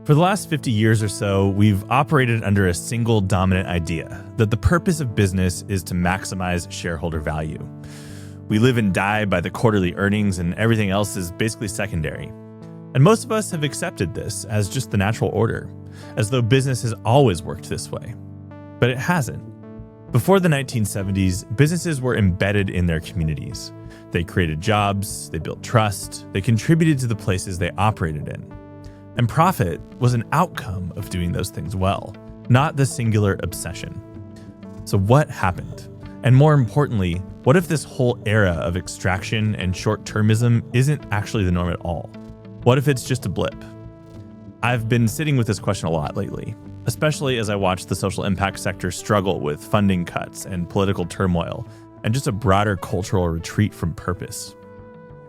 For the last 50 years or so, we've operated under a single dominant idea that the purpose of business is to maximize shareholder value. We live and die by the quarterly earnings, and everything else is basically secondary. And most of us have accepted this as just the natural order, as though business has always worked this way. But it hasn't. Before the 1970s, businesses were embedded in their communities. They created jobs, they built trust, they contributed to the places they operated in. And profit was an outcome of doing those things well, not the singular obsession. So what happened? And more importantly, what if this whole era of extraction and short-termism isn't actually the norm at all? What if it's just a blip? I've been sitting with this question a lot lately, especially as I watch the social impact sector struggle with funding cuts and political turmoil, and just a broader cultural retreat from purpose.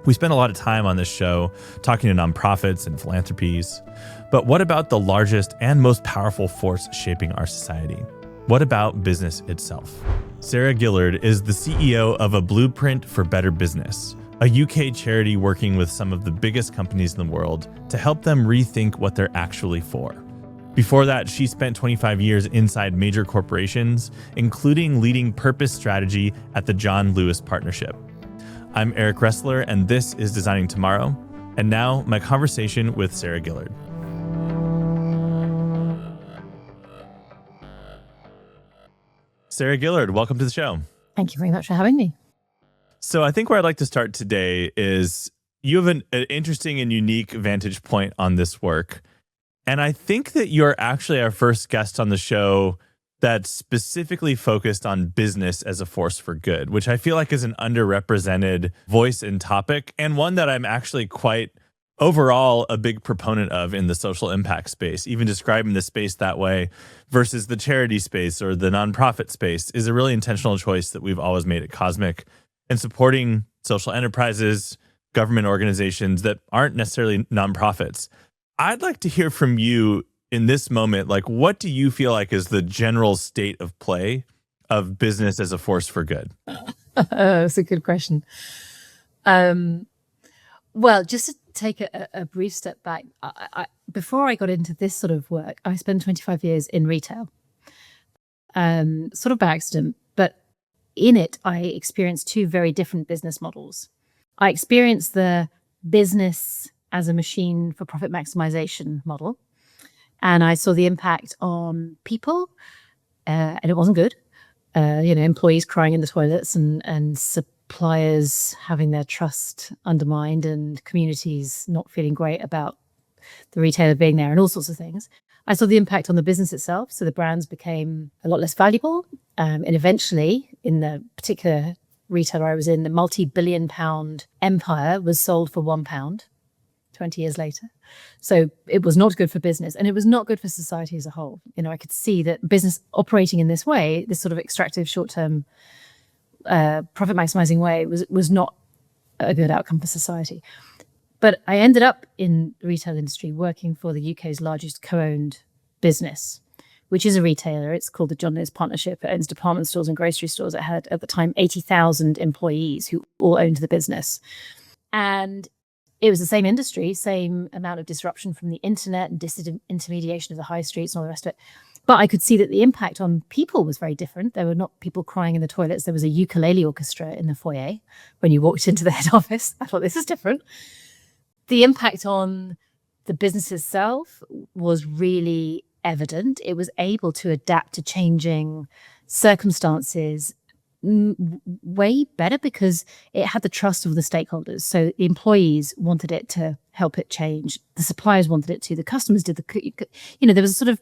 We spend a lot of time on this show talking to nonprofits and philanthropies, but what about the largest and most powerful force shaping our society? What about business itself? Sarah Gillard is the CEO of A Blueprint for Better Business, a UK charity working with some of the biggest companies in the world to help them rethink what they're actually for. Before that, she spent 25 years inside major corporations, including leading purpose strategy at the John Lewis Partnership. I'm Eric Ressler, and this is Designing Tomorrow. And now, my conversation with Sarah Gillard. Sarah Gillard, welcome to the show. Thank you very much for having me. So I think where I'd like to start today is you have an interesting and unique vantage point on this work. And I think that you're actually our first guest on the show that's specifically focused on business as a force for good, which I feel like is an underrepresented voice and topic, and one that I'm actually quite overall a big proponent of in the social impact space. Even describing the space that way versus the charity space or the nonprofit space is a really intentional choice that we've always made at Cosmic, and supporting social enterprises, government organizations that aren't necessarily nonprofits. I'd like to hear from you in this moment, like, what do you feel like is the general state of play of business as a force for good? That's a good question. Well, just to take a brief step back, before I got into this sort of work, I spent 25 years in retail, sort of by accident, but in it, I experienced two very different business models. I experienced the business as a machine for profit maximization model. And I saw the impact on people, and it wasn't good. Employees crying in the toilets and suppliers having their trust undermined and communities not feeling great about the retailer being there and all sorts of things. I saw the impact on the business itself. So the brands became a lot less valuable. And eventually, in the particular retailer I was in, the multi-billion pound empire was sold for £1. 20 years later. So it was not good for business, and it was not good for society as a whole. I could see that business operating in this way, this sort of extractive short-term profit maximizing way was not a good outcome for society. But I ended up in the retail industry working for the UK's largest co-owned business, which is a retailer. It's called the John Lewis Partnership. It owns department stores and grocery stores. It had, at the time, 80,000 employees who all owned the business. And it was the same industry, same amount of disruption from the internet and disintermediation of the high streets and all the rest of it. But I could see that the impact on people was very different. There were not people crying in the toilets. There was a ukulele orchestra in the foyer when you walked into the head office. I thought, this is different. The impact on the business itself was really evident. It was able to adapt to changing circumstances way better because it had the trust of the stakeholders. So the employees wanted it to help it change. The suppliers wanted it to. The customers did. There was a sort of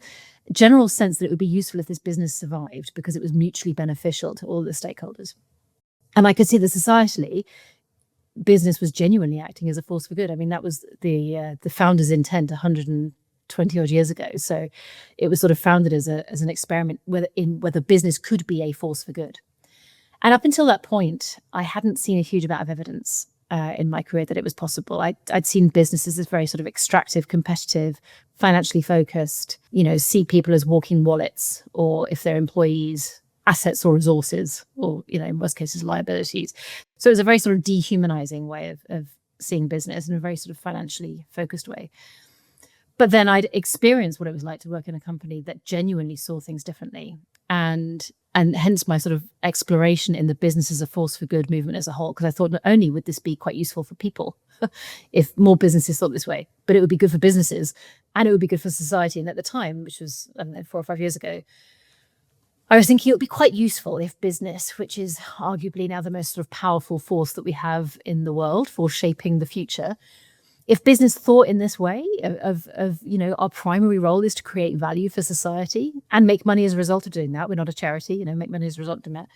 general sense that it would be useful if this business survived because it was mutually beneficial to all the stakeholders. And I could see that societally, business was genuinely acting as a force for good. I mean, that was the founder's intent 120 odd years ago. So it was sort of founded as an experiment whether business could be a force for good. And up until that point, I hadn't seen a huge amount of evidence in my career that it was possible. I'd seen businesses as very sort of extractive, competitive, financially focused, see people as walking wallets, or if they're employees, assets or resources, or, in most cases, liabilities. So it was a very sort of dehumanizing way of seeing business in a very sort of financially focused way. But then I'd experienced what it was like to work in a company that genuinely saw things differently. And hence my sort of exploration in the business as a force for good movement as a whole, because I thought not only would this be quite useful for people if more businesses thought this way, but it would be good for businesses and it would be good for society. And at the time, which was, I don't know, 4 or 5 years ago, I was thinking it would be quite useful if business, which is arguably now the most sort of powerful force that we have in the world for shaping the future, if business thought in this way of our primary role is to create value for society and make money as a result of doing that. We're not a charity, make money as a result of doing that.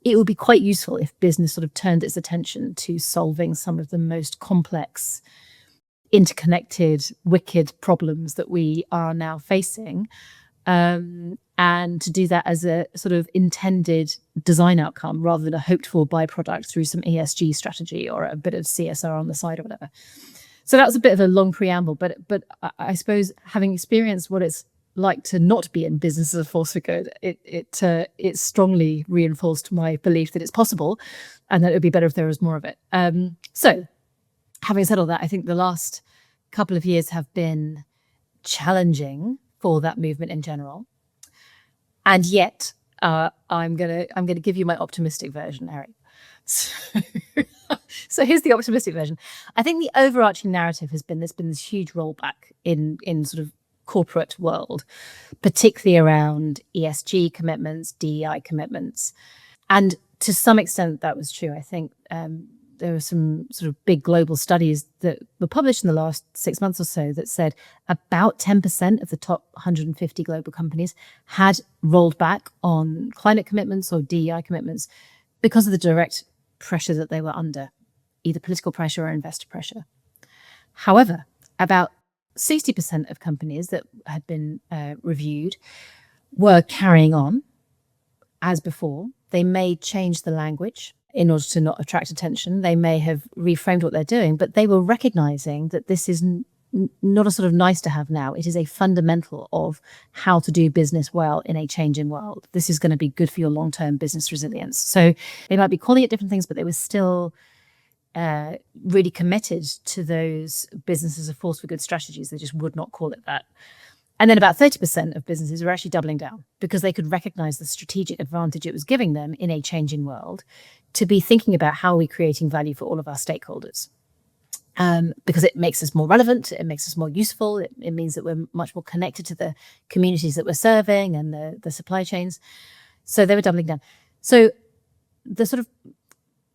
It would be quite useful if business sort of turned its attention to solving some of the most complex, interconnected, wicked problems that we are now facing. And to do that as a sort of intended design outcome rather than a hoped for byproduct through some ESG strategy or a bit of CSR on the side or whatever. So that was a bit of a long preamble, but I suppose having experienced what it's like to not be in business as a force for good, it strongly reinforced my belief that it's possible and that it would be better if there was more of it. So having said all that, I think the last couple of years have been challenging for that movement in general. And yet, I'm gonna give you my optimistic version, Harry. So here's the optimistic version. I think the overarching narrative has been there's been this huge rollback in sort of corporate world, particularly around ESG commitments, DEI commitments. And to some extent that was true. I think there were some sort of big global studies that were published in the last 6 months or so that said about 10% of the top 150 global companies had rolled back on climate commitments or DEI commitments because of the direct pressure that they were under, either political pressure or investor pressure. However, about 60% of companies that had been reviewed were carrying on as before. They may change the language in order to not attract attention. They may have reframed what they're doing, but they were recognizing that this is not a sort of nice to have now. It is a fundamental of how to do business well in a changing world. This is going to be good for your long-term business resilience. So they might be calling it different things, but they were still really committed to those business as a force for good strategies. They just would not call it that. And then about 30% of businesses were actually doubling down because they could recognize the strategic advantage it was giving them in a changing world to be thinking about how are we creating value for all of our stakeholders. Because it makes us more relevant, it makes us more useful, it means that we're much more connected to the communities that we're serving and the supply chains. So they were doubling down. So the sort of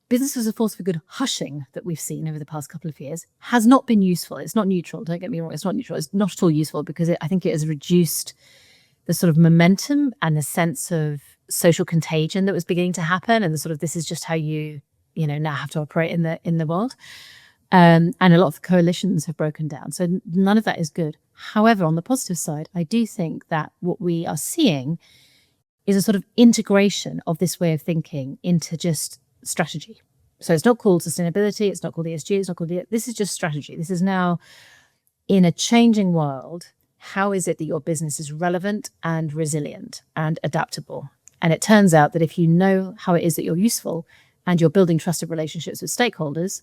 business as a force for good hushing that we've seen over the past couple of years has not been useful. It's not neutral, don't get me wrong, it's not neutral. It's not at all useful because I think it has reduced the sort of momentum and the sense of social contagion that was beginning to happen, and the sort of this is just how you now have to operate in the world. And a lot of coalitions have broken down. So none of that is good. However, on the positive side, I do think that what we are seeing is a sort of integration of this way of thinking into just strategy. So it's not called sustainability, it's not called ESG, it's not called this is just strategy. This is now, in a changing world, how is it that your business is relevant and resilient and adaptable? And it turns out that if you know how it is that you're useful and you're building trusted relationships with stakeholders,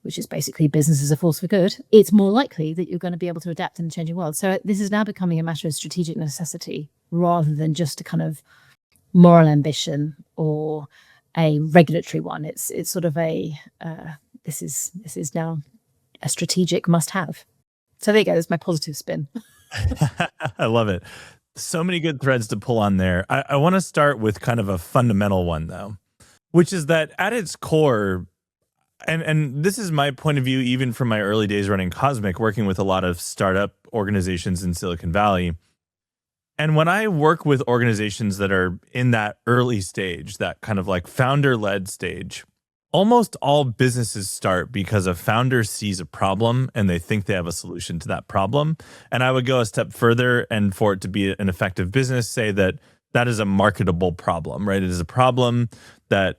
which is basically business as a force for good, it's more likely that you're going to be able to adapt in a changing world. So this is now becoming a matter of strategic necessity rather than just a kind of moral ambition or a regulatory one. It's sort of a this is now a strategic must-have. So there you go. That's my positive spin. I love it. So many good threads to pull on there. I want to start with kind of a fundamental one, though, which is that at its core, and this is my point of view, even from my early days running Cosmic, working with a lot of startup organizations in Silicon Valley. And when I work with organizations that are in that early stage, that kind of like founder-led stage, almost all businesses start because a founder sees a problem and they think they have a solution to that problem. And I would go a step further, and for it to be an effective business, say that that is a marketable problem, right? It is a problem that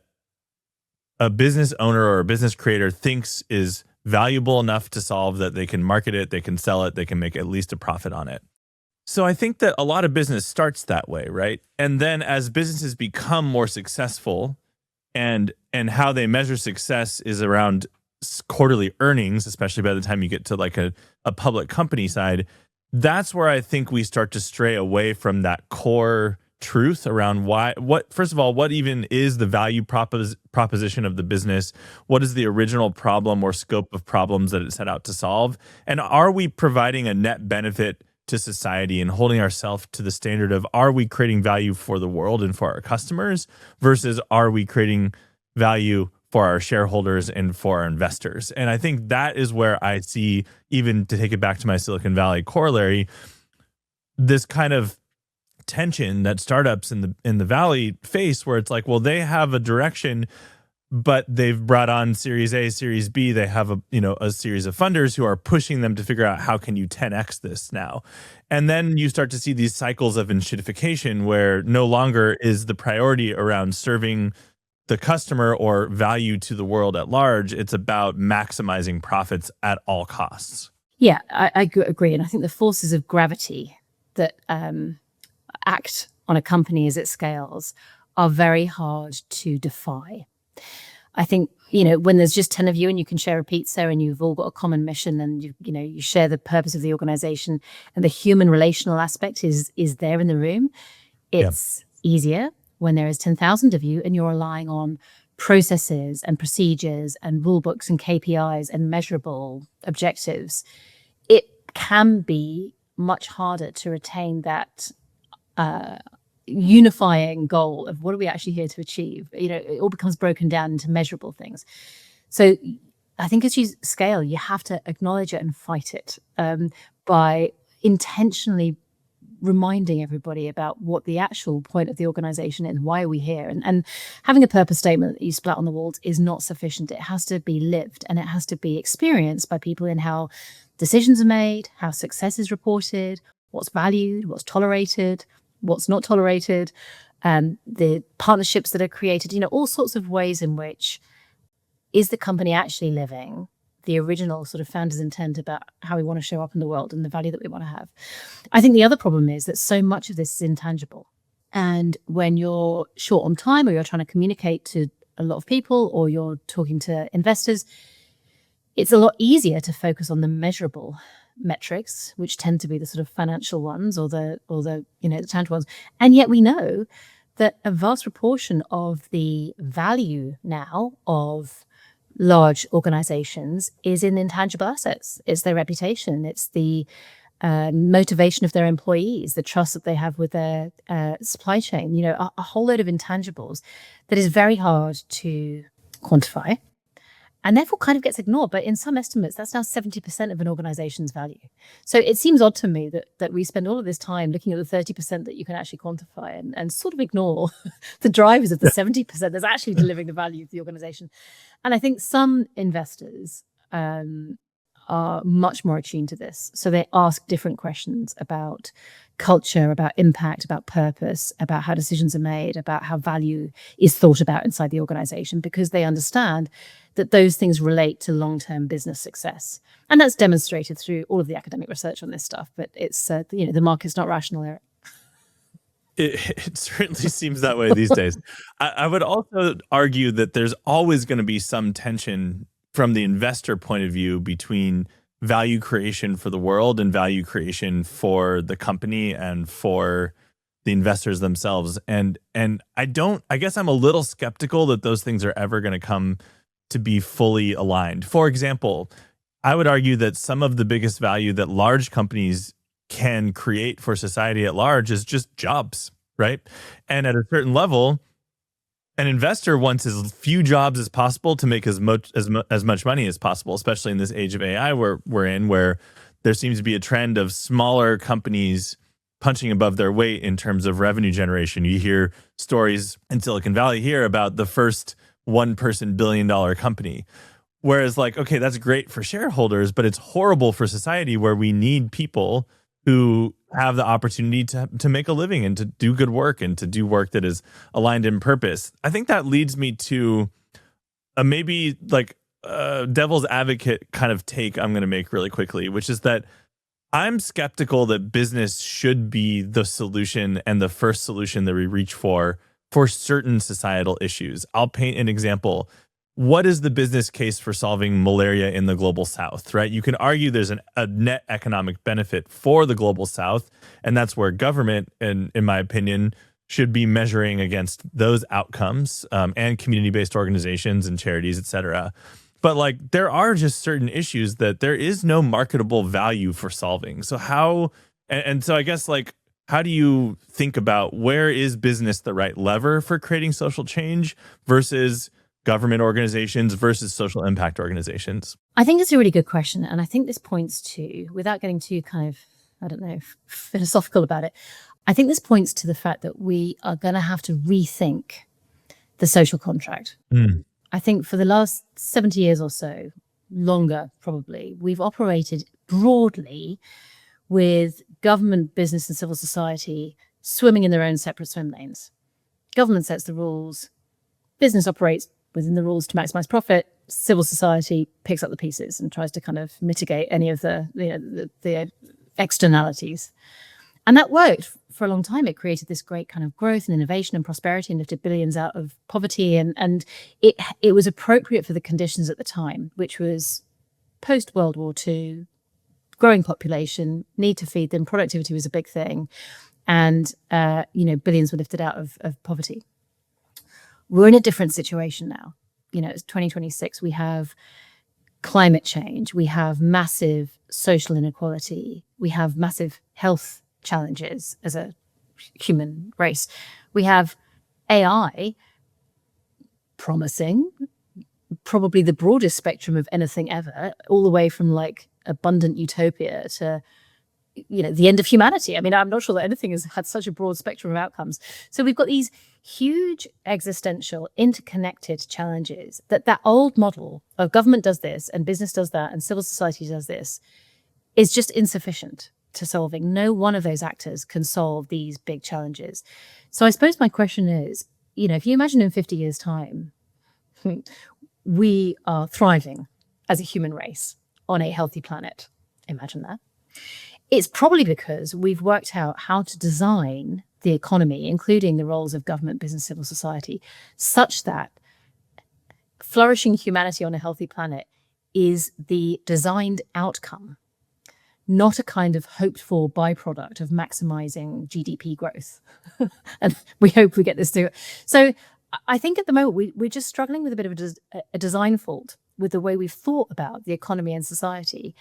a business owner or a business creator thinks is valuable enough to solve that they can market it, they can sell it, they can make at least a profit on it. So I think that a lot of business starts that way, right? And then as businesses become more successful, and how they measure success is around quarterly earnings, especially by the time you get to like a public company side, that's where I think we start to stray away from that core truth around first of all, what even is the value proposition of the business? What is the original problem or scope of problems that it set out to solve? And are we providing a net benefit to society and holding ourselves to the standard of, are we creating value for the world and for our customers versus are we creating value for our shareholders and for our investors? And I think that is where I see, even to take it back to my Silicon Valley corollary, this kind of tension that startups in the Valley face, where it's like, well, they have a direction, but they've brought on Series A, Series B. They have a series of funders who are pushing them to figure out, how can you 10x this now? And then you start to see these cycles of enshittification where no longer is the priority around serving the customer or value to the world at large. It's about maximizing profits at all costs. Yeah, I agree. And I think the forces of gravity that act on a company as it scales are very hard to defy. I think, when there's just 10 of you and you can share a pizza and you've all got a common mission and you share the purpose of the organization and the human relational aspect is there in the room, it's easier. When there is 10,000 of you and you're relying on processes and procedures and rule books and KPIs and measurable objectives, it can be much harder to retain that unifying goal of what are we actually here to achieve. It all becomes broken down into measurable things. So I think as you scale, you have to acknowledge it and fight it by intentionally reminding everybody about what the actual point of the organization is, why are we here? And having a purpose statement that you splat on the walls is not sufficient. It has to be lived and it has to be experienced by people in how decisions are made, how success is reported, what's valued, what's tolerated, what's not tolerated, the partnerships that are created, all sorts of ways in which is the company actually living the original sort of founder's intent about how we want to show up in the world and the value that we want to have. I think the other problem is that so much of this is intangible. And when you're short on time or you're trying to communicate to a lot of people or you're talking to investors, it's a lot easier to focus on the measurable metrics, which tend to be the sort of financial ones or the tangible ones. And yet we know that a vast proportion of the value now of large organizations is in intangible assets. It's their reputation. It's the motivation of their employees, the trust that they have with their supply chain, a whole load of intangibles that is very hard to quantify and therefore kind of gets ignored. But in some estimates, that's now 70% of an organization's value. So it seems odd to me that we spend all of this time looking at the 30% that you can actually quantify and sort of ignore the drivers of the 70% that's actually delivering the value of the organization. And I think some investors are much more attuned to this. So they ask different questions about culture, about impact, about purpose, about how decisions are made, about how value is thought about inside the organization, because they understand that those things relate to long-term business success. And that's demonstrated through all of the academic research on this stuff. But it's, the market's not rational, Eric. It certainly seems that way these days. I would also argue that there's always going to be some tension from the investor point of view between value creation for the world and value creation for the company and for the investors themselves. And I guess I'm a little skeptical that those things are ever going to come to be fully aligned. For example, I would argue that some of the biggest value that large companies can create for society at large is just jobs, right? And at a certain level, an investor wants as few jobs as possible to make as much money as possible, especially in this age of AI we're in, where there seems to be a trend of smaller companies punching above their weight in terms of revenue generation. You hear stories in Silicon Valley here about the first one-person billion-dollar company. Whereas okay, that's great for shareholders, but it's horrible for society where we need people who have the opportunity to make a living and to do good work and to do work that is aligned in purpose. I think that leads me to a maybe devil's advocate kind of take I'm going to make really quickly, which is that I'm skeptical that business should be the solution and the first solution that we reach for certain societal issues. I'll paint an example. what is the business case for solving malaria in the global south, right? You can argue there's a net economic benefit for the global south, and that's where government, in my opinion, should be measuring against those outcomes, and community-based organizations and charities, et cetera. But like, there are just certain issues that there is no marketable value for solving. So so I guess, like, how do you think about where is business the right lever for creating social change versus government organizations versus social impact organizations? I think it's a really good question. And I think this points to, without getting too kind of, I don't know, philosophical about it, I think this points to the fact that we are going to have to rethink the social contract. I think for the last 70 years or so, longer probably, we've operated broadly with government, business, and civil society swimming in their own separate swim lanes. Government sets the rules, business operates within the rules to maximize profit, civil society picks up the pieces and tries to kind of mitigate any of the externalities. And that worked for a long time. It created this great kind of growth and innovation and prosperity and lifted billions out of poverty. And it was appropriate for the conditions at the time, which was post-World War II, growing population, need to feed them, productivity was a big thing. And, billions were lifted out of poverty. We're in a different situation now. It's 2026. We have climate change. We have massive social inequality. We have massive health challenges as a human race. We have AI promising probably the broadest spectrum of anything ever, all the way from like abundant utopia to the end of humanity. I mean, I'm not sure that anything has had such a broad spectrum of outcomes. So we've got these huge existential interconnected challenges that old model of government does this and business does that and civil society does this is just insufficient to solving. No one of those actors can solve these big challenges. So I suppose my question is, if you imagine in 50 years' time, we are thriving as a human race on a healthy planet. Imagine that. It's probably because we've worked out how to design the economy, including the roles of government, business, civil society, such that flourishing humanity on a healthy planet is the designed outcome, not a kind of hoped for byproduct of maximizing GDP growth. And we hope we get this to. So I think at the moment we're just struggling with a bit of a design fault with the way we've thought about the economy and society.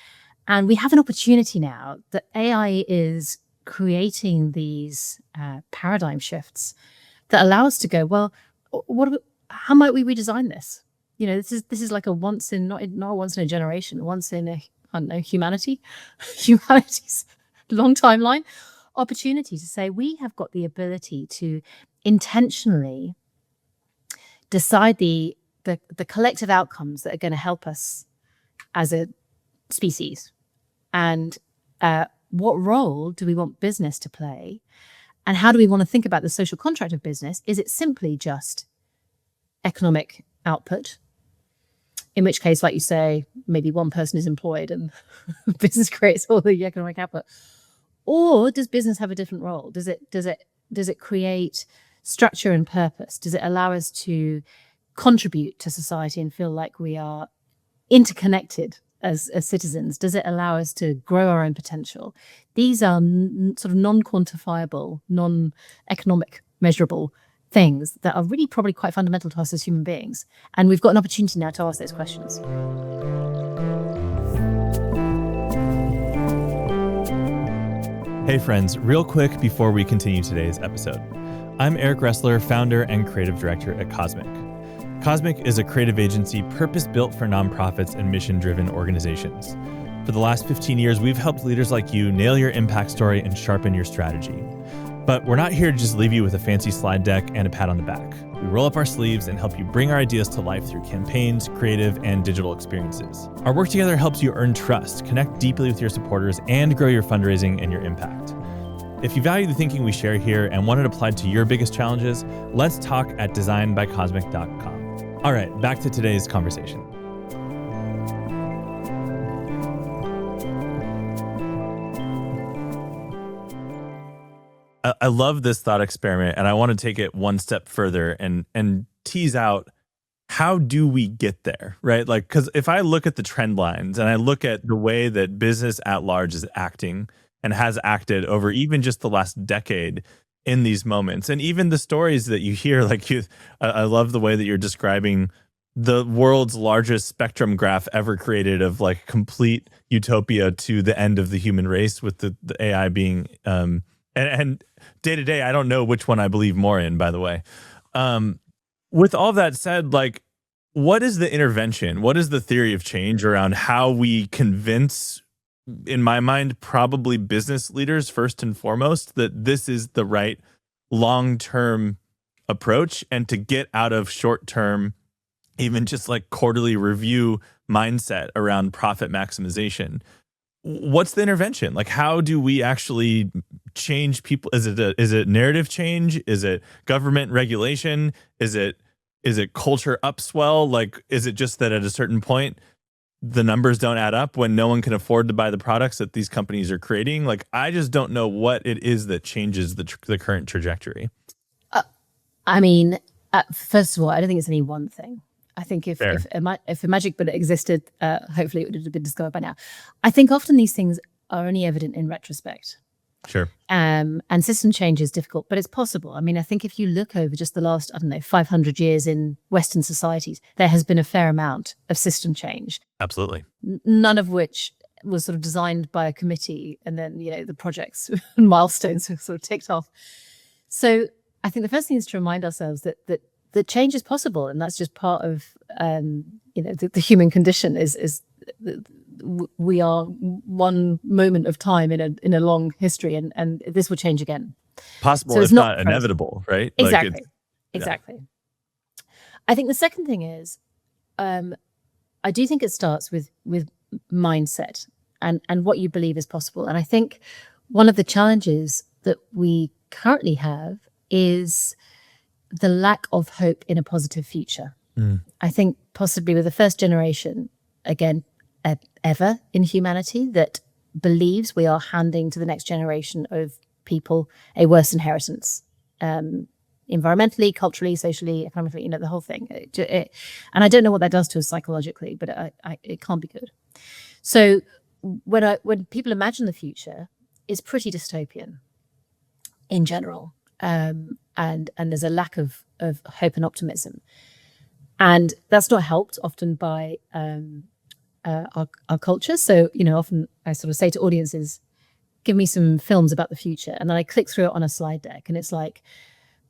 And we have an opportunity now that AI is creating these paradigm shifts that allow us to go, well, how might we redesign this? This is like a once in, not once in a generation, once in humanity's long timeline opportunity to say we have got the ability to intentionally decide the collective outcomes that are going to help us as a species. And what role do we want business to play? And how do we want to think about the social contract of business? Is it simply just economic output? In which case, like you say, maybe one person is employed and business creates all the economic output. Or does business have a different role? Does it create structure and purpose? Does it allow us to contribute to society and feel like we are interconnected as citizens? Does it allow us to grow our own potential? These are sort of non-quantifiable, non-economic measurable things that are really probably quite fundamental to us as human beings. And we've got an opportunity now to ask those questions. Hey friends, real quick before we continue today's episode. I'm Eric Ressler, founder and creative director at Cosmic. Cosmic is a creative agency purpose-built for nonprofits and mission-driven organizations. For the last 15 years, we've helped leaders like you nail your impact story and sharpen your strategy. But we're not here to just leave you with a fancy slide deck and a pat on the back. We roll up our sleeves and help you bring our ideas to life through campaigns, creative, and digital experiences. Our work together helps you earn trust, connect deeply with your supporters, and grow your fundraising and your impact. If you value the thinking we share here and want it applied to your biggest challenges, let's talk at designbycosmic.com. All right, back to today's conversation. I love this thought experiment, and I want to take it one step further and tease out how do we get there, right? Like, because if I look at the trend lines and I look at the way that business at large is acting and has acted over even just the last decade in these moments, and even the stories that you hear, like I love the way that you're describing the world's largest spectrum graph ever created of like complete utopia to the end of the human race with the AI being, and day to day, I don't know which one I believe more in, by the way. With all that said, like, what is the intervention? What is the theory of change around how we convince, in my mind, probably business leaders first and foremost, that this is the right long-term approach, and to get out of short-term, even just like quarterly review mindset around profit maximization? What's the intervention? Like, how do we actually change people? Is it narrative change? Is it government regulation? Is it culture upswell? Like, is it just that at a certain point the numbers don't add up when no one can afford to buy the products that these companies are creating? Like, I just don't know what it is that changes the current trajectory. I mean, first of all, I don't think it's any one thing. I think if Fair. a magic bullet existed, hopefully it would have been discovered by now. I think often these things are only evident in retrospect. Sure. And system change is difficult, but it's possible. I mean, I think if you look over just the last, 500 years in Western societies, there has been a fair amount of system change. Absolutely. None of which was sort of designed by a committee and then, the projects and milestones were sort of ticked off. So I think the first thing is to remind ourselves that change is possible, and that's just part of the human condition. Is we are one moment of time in a long history, and this will change again. Possible, So if it's not not inevitable, right? Exactly. Like Exactly. I think the second thing is, I do think it starts with mindset and what you believe is possible. And I think one of the challenges that we currently have is the lack of hope in a positive future. I think possibly with the first generation, again, ever in humanity, that believes we are handing to the next generation of people a worse inheritance, environmentally, culturally, socially, economically, the whole thing. And I don't know what that does to us psychologically, but it can't be good. So when people imagine the future, it's pretty dystopian in general. And there's a lack of hope and optimism. And that's not helped often by our culture. So, often I sort of say to audiences, give me some films about the future. And then I click through it on a slide deck, and it's like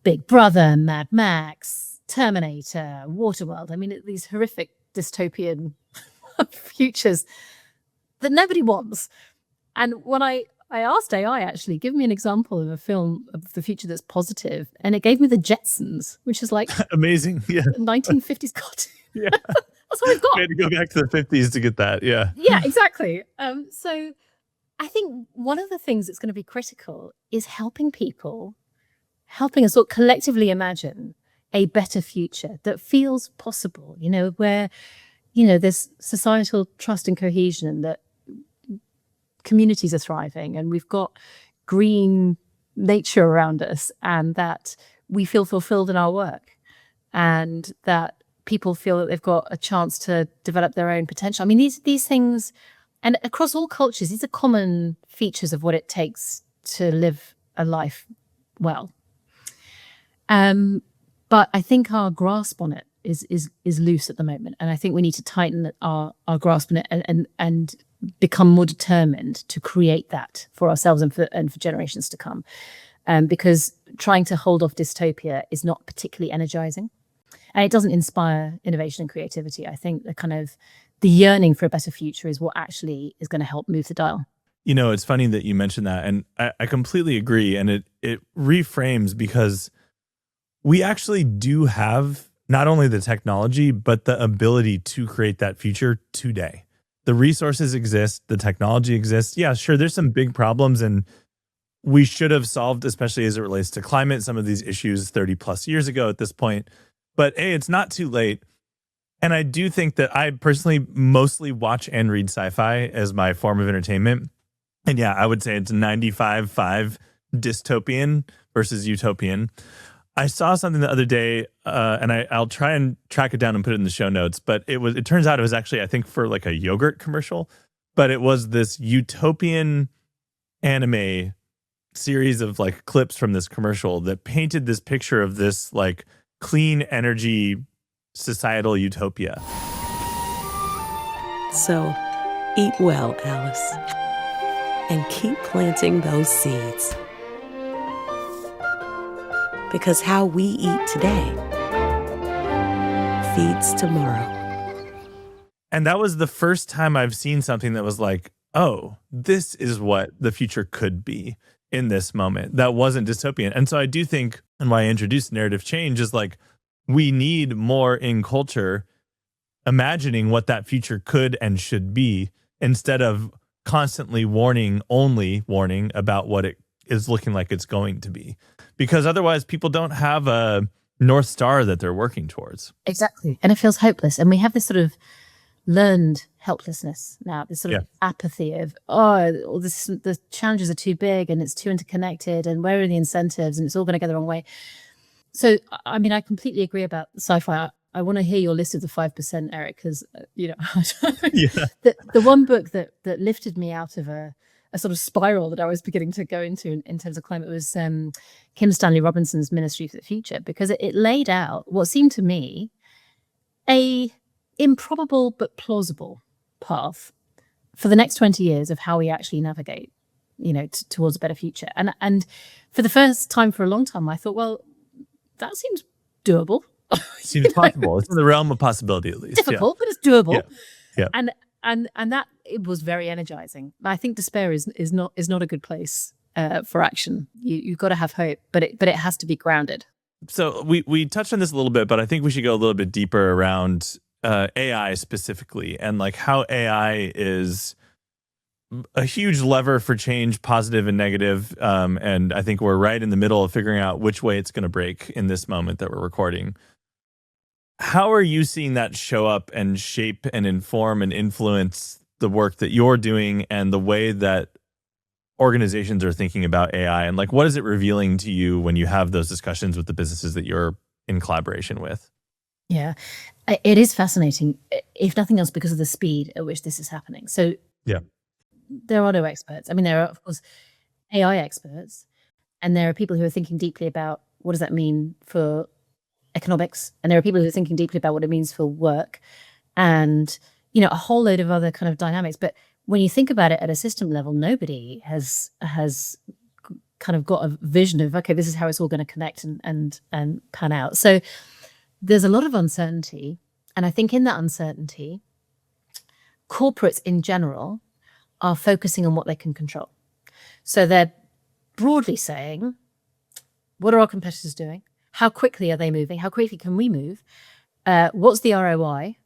Big Brother, Mad Max, Terminator, Waterworld. I mean, these horrific dystopian futures that nobody wants. And when I asked AI, actually, give me an example of a film of the future that's positive. And it gave me The Jetsons, which is like amazing. Yeah. 1950s cartoon. Yeah. That's what we've got. We had to go back to the 50s to get that. Yeah. Yeah, exactly. So I think one of the things that's going to be critical is helping us sort of collectively imagine a better future that feels possible, where, there's societal trust and cohesion, that communities are thriving and we've got green nature around us, and that we feel fulfilled in our work, and that people feel that they've got a chance to develop their own potential. I mean, these things, and across all cultures, these are common features of what it takes to live a life well. But I think our grasp on it is loose at the moment, and I think we need to tighten our grasp on it and become more determined to create that for ourselves and for generations to come. Because trying to hold off dystopia is not particularly energizing, and it doesn't inspire innovation and creativity. I think the yearning for a better future is what actually is going to help move the dial. It's funny that you mentioned that, and I completely agree. And it reframes, because we actually do have not only the technology, but the ability to create that future today. The resources exist, the technology exists. Yeah, sure, there's some big problems, and we should have solved, especially as it relates to climate, some of these issues 30 plus years ago at this point. But hey, it's not too late. And I do think that I personally mostly watch and read sci-fi as my form of entertainment. And yeah, I would say it's 95.5 dystopian versus utopian. I saw something the other day, and I'll try and track it down and put it in the show notes. But it turns out it was actually, I think, for like a yogurt commercial. But it was this utopian anime series of like clips from this commercial that painted this picture of this like clean energy societal utopia. So, eat well, Alice, and keep planting those seeds. Because how we eat today feeds tomorrow. And that was the first time I've seen something that was like, oh, this is what the future could be in this moment. That wasn't dystopian. And so I do think, and why I introduced narrative change is like, we need more in culture imagining what that future could and should be, instead of constantly only warning about what it is looking like it's going to be. Because otherwise people don't have a North Star that they're working towards. Exactly. And it feels hopeless. And we have this sort of learned helplessness now, this sort of apathy of, the challenges are too big and it's too interconnected and where are the incentives and it's all going to go the wrong way. So, I mean, I completely agree about sci-fi. I want to hear your list of the 5%, Eric, because, the one book that lifted me out of a sort of spiral that I was beginning to go into in terms of climate was Kim Stanley Robinson's Ministry for the Future, because it laid out what seemed to me a improbable but plausible path for the next 20 years of how we actually navigate, towards a better future. And for the first time for a long time, I thought, well, that seems doable. Seems possible. It's in the realm of possibility, at least. Difficult, but it's doable. Yeah. And that it was very energizing. I think despair is not a good place for action. You've got to have hope, but it has to be grounded. So we touched on this a little bit, but I think we should go a little bit deeper around AI specifically, and like how AI is a huge lever for change, positive and negative. And I think we're right in the middle of figuring out which way it's going to break in this moment that we're recording. How are you seeing that show up and shape and inform and influence the work that you're doing and the way that organizations are thinking about AI? And like, what is it revealing to you when you have those discussions with the businesses that you're in collaboration with? Yeah, it is fascinating, if nothing else, because of the speed at which this is happening. So there are no experts. I mean, there are, of course, AI experts, and there are people who are thinking deeply about what does that mean for economics, and there are people who are thinking deeply about what it means for work, and a whole load of other kind of dynamics. But when you think about it at a system level, nobody has kind of got a vision of, okay, this is how it's all going to connect and pan out. So there's a lot of uncertainty, and I think in that uncertainty, corporates in general are focusing on what they can control. So they're broadly saying, what are our competitors doing? How quickly are they moving? How quickly can we move? What's the ROI?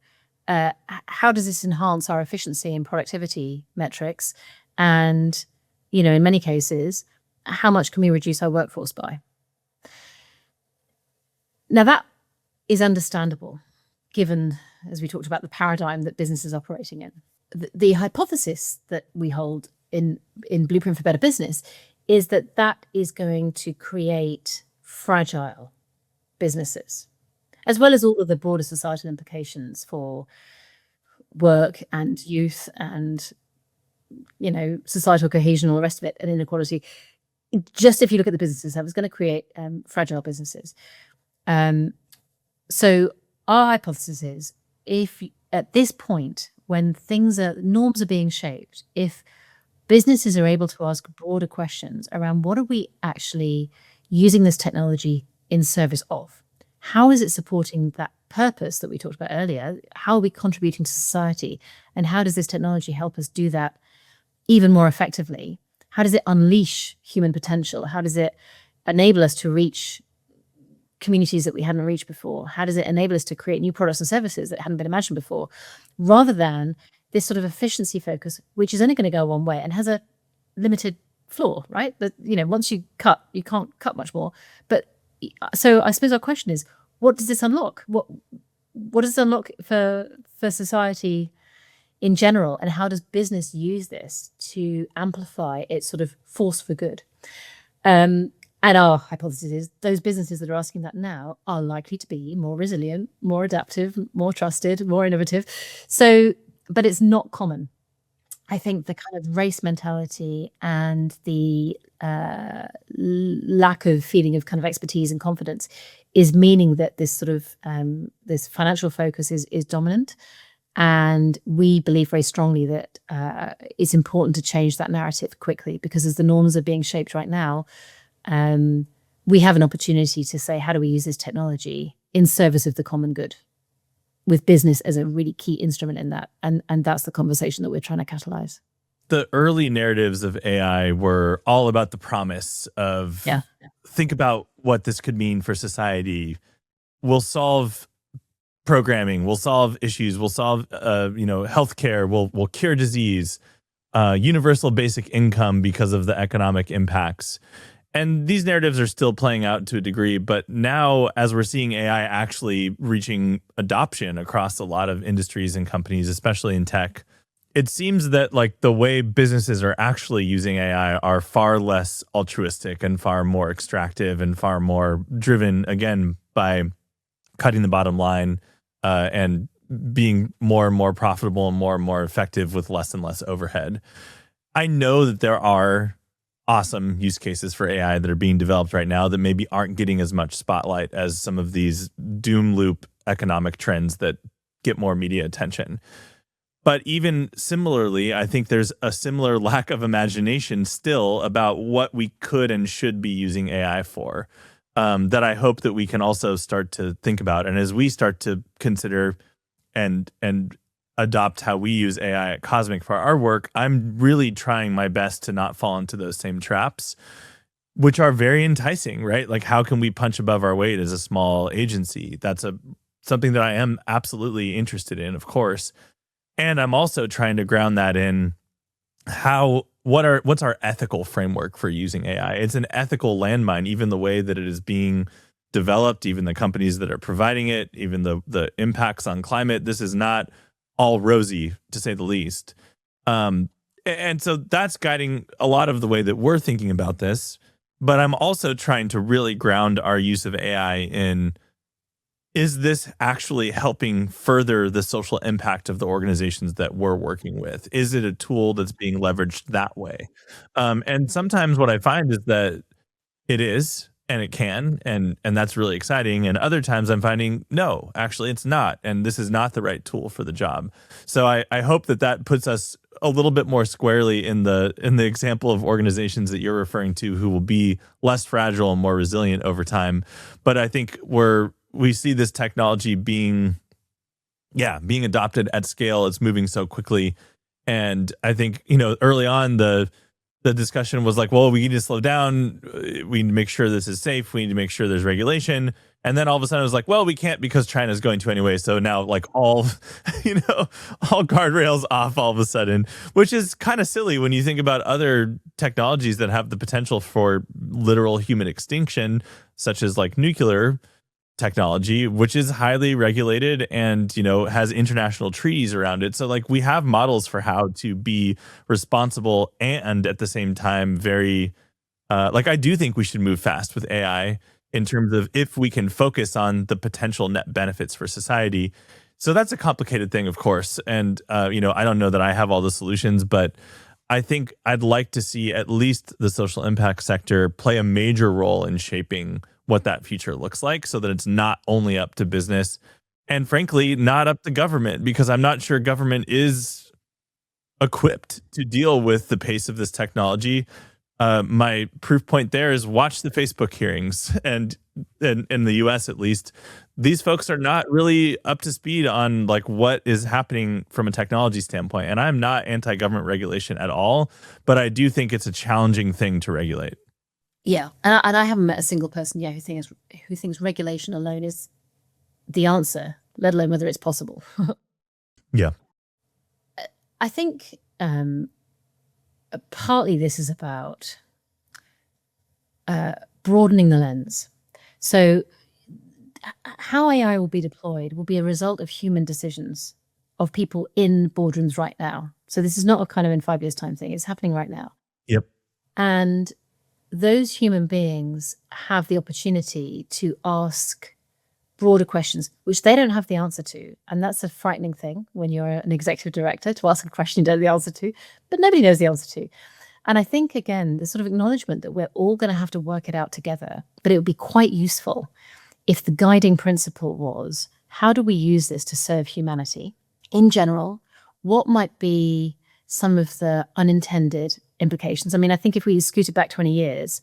How does this enhance our efficiency and productivity metrics? And, in many cases, how much can we reduce our workforce by? Now, that is understandable, given, as we talked about, the paradigm that business is operating in. The hypothesis that we hold in Blueprint for Better Business is that is going to create fragile businesses, as well as all of the broader societal implications for work and youth and, societal cohesion, all the rest of it, and inequality. Just if you look at the businesses, it's going to create fragile businesses. So our hypothesis is, if at this point, when norms are being shaped, if businesses are able to ask broader questions around what are we actually using this technology in service of? How is it supporting that purpose that we talked about earlier? How are we contributing to society? And how does this technology help us do that even more effectively? How does it unleash human potential? How does it enable us to reach communities that we hadn't reached before? How does it enable us to create new products and services that hadn't been imagined before? Rather than this sort of efficiency focus, which is only going to go one way and has a limited floor, right? That, once you cut, you can't cut much more. But so I suppose our question is, what does this unlock? What does it unlock for society in general? And how does business use this to amplify its sort of force for good? And our hypothesis is those businesses that are asking that now are likely to be more resilient, more adaptive, more trusted, more innovative. So, but it's not common. I think the kind of race mentality and the lack of feeling of kind of expertise and confidence is meaning that this sort of this financial focus is dominant. And we believe very strongly that it's important to change that narrative quickly, because as the norms are being shaped right now, we have an opportunity to say, how do we use this technology in service of the common good, with business as a really key instrument in that. And that's the conversation that we're trying to catalyze. The early narratives of AI were all about the promise of think about what this could mean for society. We'll solve programming, we'll solve issues, we'll solve healthcare, we'll cure disease, universal basic income because of the economic impacts. And these narratives are still playing out to a degree, but now as we're seeing AI actually reaching adoption across a lot of industries and companies, especially in tech, it seems that like the way businesses are actually using AI are far less altruistic and far more extractive and far more driven, again, by cutting the bottom line and being more and more profitable and more effective with less and less overhead. I know that there are awesome use cases for AI that are being developed right now that maybe aren't getting as much spotlight as some of these doom loop economic trends that get more media attention. But even similarly, I think there's a similar lack of imagination still about what we could and should be using AI for, that I hope that we can also start to think about. And as we start to consider and adopt how we use AI at Cosmic for our work, I'm really trying my best to not fall into those same traps, which are very enticing, right? Like, how can we punch above our weight as a small agency? That's something that I am absolutely interested in, of course. And I'm also trying to ground that in what's our ethical framework for using AI? It's an ethical landmine, even the way that it is being developed, even the companies that are providing it, even the impacts on climate. This is not all rosy, to say the least. And so that's guiding a lot of the way that we're thinking about this. But I'm also trying to really ground our use of AI in, is this actually helping further the social impact of the organizations that we're working with? Is it a tool that's being leveraged that way? And sometimes what I find is that it is, and it can, and that's really exciting. And other times I'm finding, no, actually it's not, and this is not the right tool for the job. So I hope that puts us a little bit more squarely in the example of organizations that you're referring to, who will be less fragile and more resilient over time. But I think we see this technology being adopted at scale. It's moving so quickly. And I think, early on, the discussion was like, well, we need to slow down. We need to make sure this is safe. We need to make sure there's regulation. And then all of a sudden it was like, well, we can't because China's going to anyway. So now like all guardrails off all of a sudden, which is kind of silly when you think about other technologies that have the potential for literal human extinction, such as like nuclear technology, which is highly regulated and, has international treaties around it. So like we have models for how to be responsible and at the same time very, I do think we should move fast with AI in terms of if we can focus on the potential net benefits for society. So that's a complicated thing, of course. And, I don't know that I have all the solutions, but I think I'd like to see at least the social impact sector play a major role in shaping what that future looks like, so that it's not only up to business and frankly not up to government, because I'm not sure government is equipped to deal with the pace of this technology. My proof point there is watch the Facebook hearings, and in the US at least, these folks are not really up to speed on like what is happening from a technology standpoint. And I'm not anti-government regulation at all, but I do think it's a challenging thing to regulate. Yeah, and I haven't met a single person yet who thinks regulation alone is the answer, let alone whether it's possible. Yeah, I think partly this is about broadening the lens. So how AI will be deployed will be a result of human decisions of people in boardrooms right now. So this is not a kind of in 5 years time thing. It's happening right now. Yep. And those human beings have the opportunity to ask broader questions, which they don't have the answer to. And that's a frightening thing when you're an executive director, to ask a question you don't know the answer to, but nobody knows the answer to. And I think, again, the sort of acknowledgement that we're all going to have to work it out together, but it would be quite useful if the guiding principle was, how do we use this to serve humanity? In general, what might be some of the unintended implications? I mean, I think if we scooted back 20 years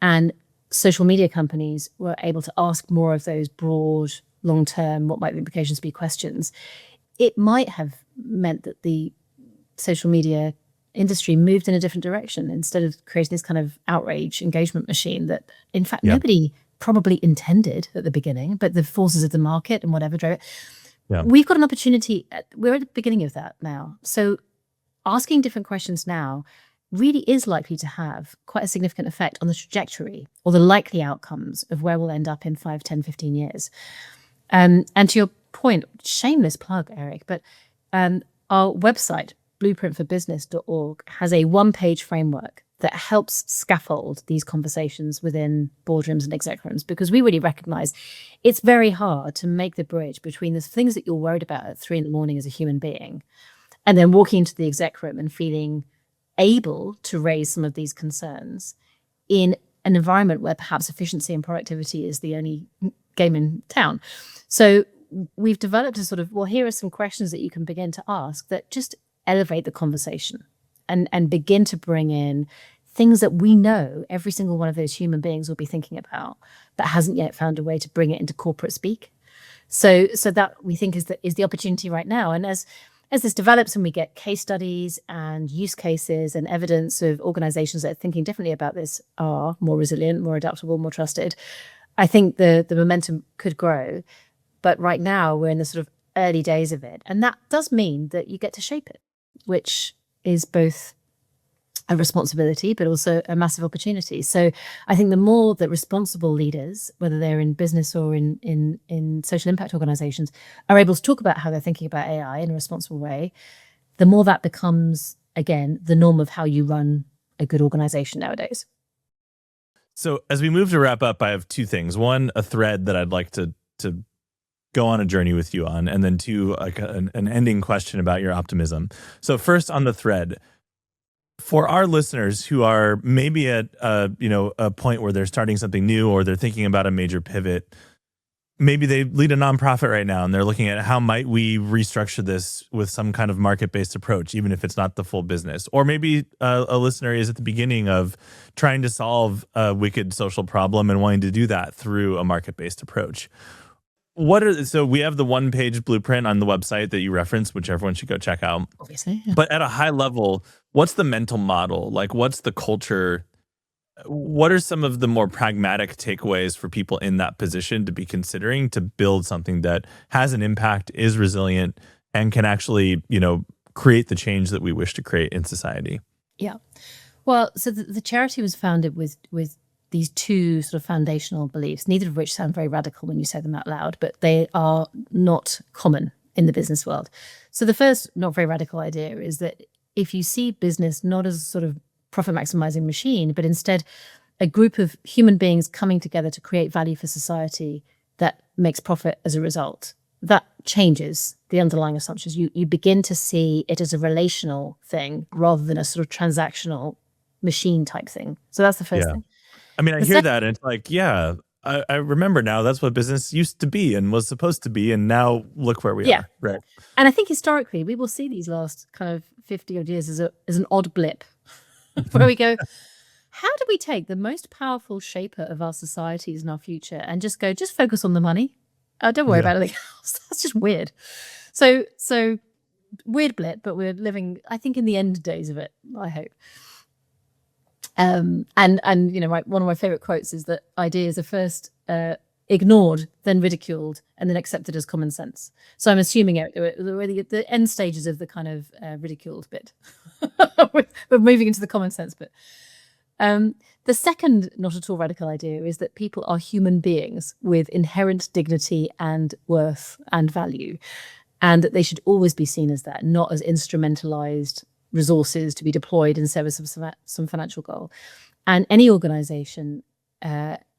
and social media companies were able to ask more of those broad, long-term, what might the implications be questions, it might have meant that the social media industry moved in a different direction instead of creating this kind of outrage engagement machine that, in fact, nobody probably intended at the beginning, but the forces of the market and whatever drove it. Yeah. We've got an opportunity. We're at the beginning of that now. So asking different questions now really is likely to have quite a significant effect on the trajectory or the likely outcomes of where we'll end up in 5, 10, 15 years. And to your point, shameless plug, Eric, but our website, blueprintforbusiness.org, has a one-page framework that helps scaffold these conversations within boardrooms and exec rooms, because we really recognize it's very hard to make the bridge between the things that you're worried about at 3 a.m. as a human being and then walking into the exec room and feeling able to raise some of these concerns in an environment where perhaps efficiency and productivity is the only game in town. So we've developed a sort of, well, here are some questions that you can begin to ask that just elevate the conversation and begin to bring in things that we know every single one of those human beings will be thinking about, but hasn't yet found a way to bring it into corporate speak. So that we think is the opportunity right now. And as this develops and we get case studies and use cases and evidence of organizations that are thinking differently about this are more resilient, more adaptable, more trusted, I think the momentum could grow. But right now we're in the sort of early days of it. And that does mean that you get to shape it, which is both a responsibility, but also a massive opportunity. So I think the more that responsible leaders, whether they're in business or in social impact organizations, are able to talk about how they're thinking about AI in a responsible way, the more that becomes, again, the norm of how you run a good organization nowadays. So as we move to wrap up, I have two things. One, a thread that I'd like to go on a journey with you on, and then two, like an ending question about your optimism. So first, on the thread, for our listeners who are maybe at a point where they're starting something new or they're thinking about a major pivot, maybe they lead a nonprofit right now and they're looking at how might we restructure this with some kind of market-based approach, even if it's not the full business. Or maybe a listener is at the beginning of trying to solve a wicked social problem and wanting to do that through a market-based approach. So we have the one-page blueprint on the website that you referenced, which everyone should go check out. Obviously, yeah. But at a high level, what's the mental model? Like, what's the culture? What are some of the more pragmatic takeaways for people in that position to be considering to build something that has an impact, is resilient, and can actually, create the change that we wish to create in society? Yeah. Well, so the charity was founded with these two sort of foundational beliefs, neither of which sound very radical when you say them out loud, but they are not common in the business world. So the first not very radical idea is that if you see business not as a sort of profit maximizing machine, but instead a group of human beings coming together to create value for society that makes profit as a result, that changes the underlying assumptions. You begin to see it as a relational thing rather than a sort of transactional machine type thing. So that's the first thing. I mean, I hear that and it's like, yeah, I remember now that's what business used to be and was supposed to be. And now look where we are. Right. And I think historically, we will see these last kind of 50 odd years as an odd blip where we go, how do we take the most powerful shaper of our societies and our future and just focus on the money? Don't worry about anything else. That's just weird. So weird blip, but we're living, I think, in the end days of it, I hope. And one of my favorite quotes is that ideas are first ignored, then ridiculed, and then accepted as common sense. So I'm assuming the end stages of the kind of ridiculed bit. We're moving into the common sense bit. The second not at all radical idea is that people are human beings with inherent dignity and worth and value, and that they should always be seen as that, not as instrumentalized resources to be deployed in service of some financial goal. And any organization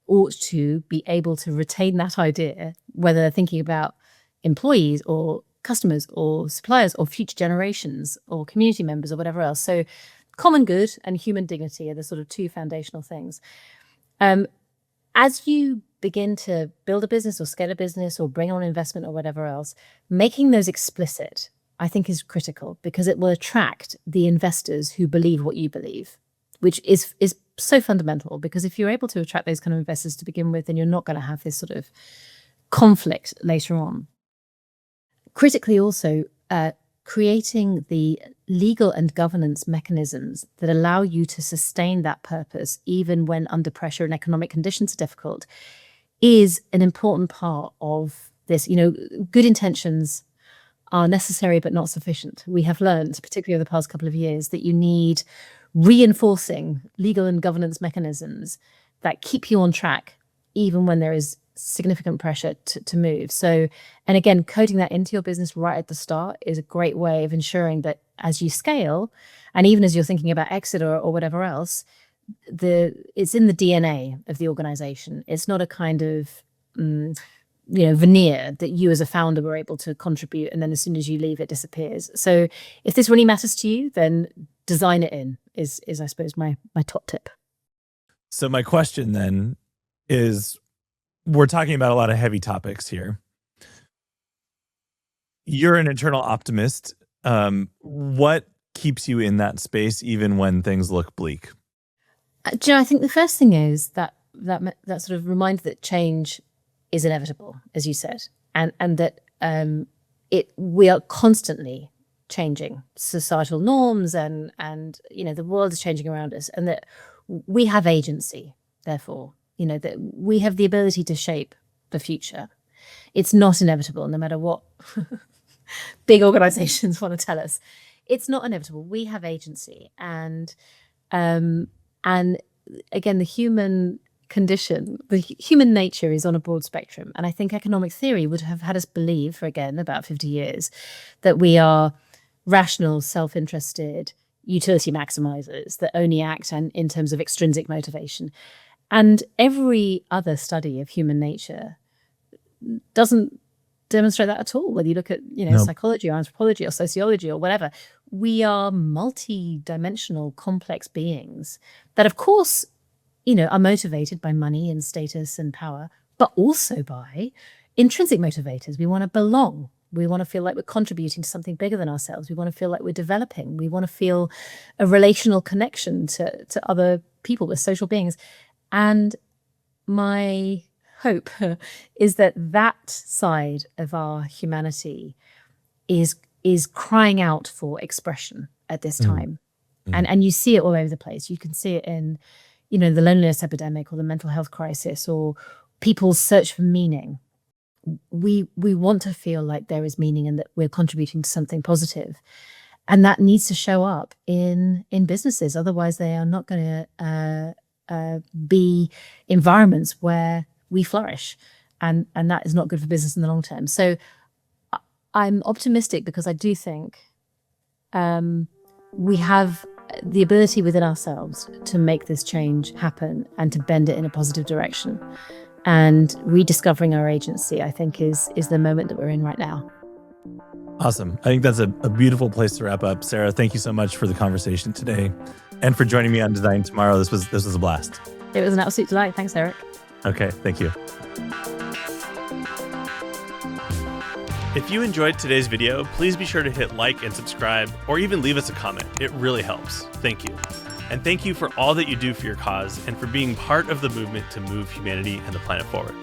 ought to be able to retain that idea, whether they're thinking about employees or customers or suppliers or future generations or community members or whatever else. So common good and human dignity are the sort of two foundational things. As you begin to build a business or scale a business or bring on investment or whatever else, making those explicit, I think, is critical, because it will attract the investors who believe what you believe, which is so fundamental. Because if you're able to attract those kind of investors to begin with, then you're not going to have this sort of conflict later on. Critically also, creating the legal and governance mechanisms that allow you to sustain that purpose even when under pressure and economic conditions are difficult is an important part of this. Good intentions are necessary but not sufficient. We have learned, particularly over the past couple of years, that you need reinforcing legal and governance mechanisms that keep you on track even when there is significant pressure to move. So, and again, coding that into your business right at the start is a great way of ensuring that as you scale, and even as you're thinking about exit or whatever else, it's in the DNA of the organization. It's not a kind of veneer that you as a founder were able to contribute, and then as soon as you leave, it disappears. So if this really matters to you, then design it in is I suppose my top tip. So my question then is, we're talking about a lot of heavy topics here. You're an internal optimist. What keeps you in that space even when things look bleak? Joe, I think the first thing is that sort of reminder that change is inevitable, as you said, and that we are constantly changing societal norms, and the world is changing around us, and that we have agency. Therefore, that we have the ability to shape the future. It's not inevitable, no matter what big organizations want to tell us. It's not inevitable. We have agency, and again, the human condition, the human nature is on a broad spectrum. And I think economic theory would have had us believe for, again, about 50 years that we are rational, self-interested, utility maximizers that only act in terms of extrinsic motivation. And every other study of human nature doesn't demonstrate that at all. Whether you look at, psychology or anthropology or sociology or whatever, we are multi-dimensional, complex beings that, of course, are motivated by money and status and power, but also by intrinsic motivators. We want to belong. We want to feel like we're contributing to something bigger than ourselves. We want to feel like we're developing. We want to feel a relational connection to other people. We're social beings. And my hope is that side of our humanity is crying out for expression at this time. And you see it all over the place. You can see it in, the loneliness epidemic or the mental health crisis or people's search for meaning. We want to feel like there is meaning and that we're contributing to something positive. And that needs to show up in businesses. Otherwise, they are not going to be environments where we flourish, and that is not good for business in the long term. So I'm optimistic because I do think we have the ability within ourselves to make this change happen and to bend it in a positive direction. And rediscovering our agency, I think, is the moment that we're in right now. Awesome. I think that's a beautiful place to wrap up. Sarah, thank you so much for the conversation today and for joining me on Design Tomorrow. This was a blast. It was an absolute delight. Thanks, Eric. Okay, thank you. If you enjoyed today's video, please be sure to hit like and subscribe, or even leave us a comment. It really helps. Thank you. And thank you for all that you do for your cause and for being part of the movement to move humanity and the planet forward.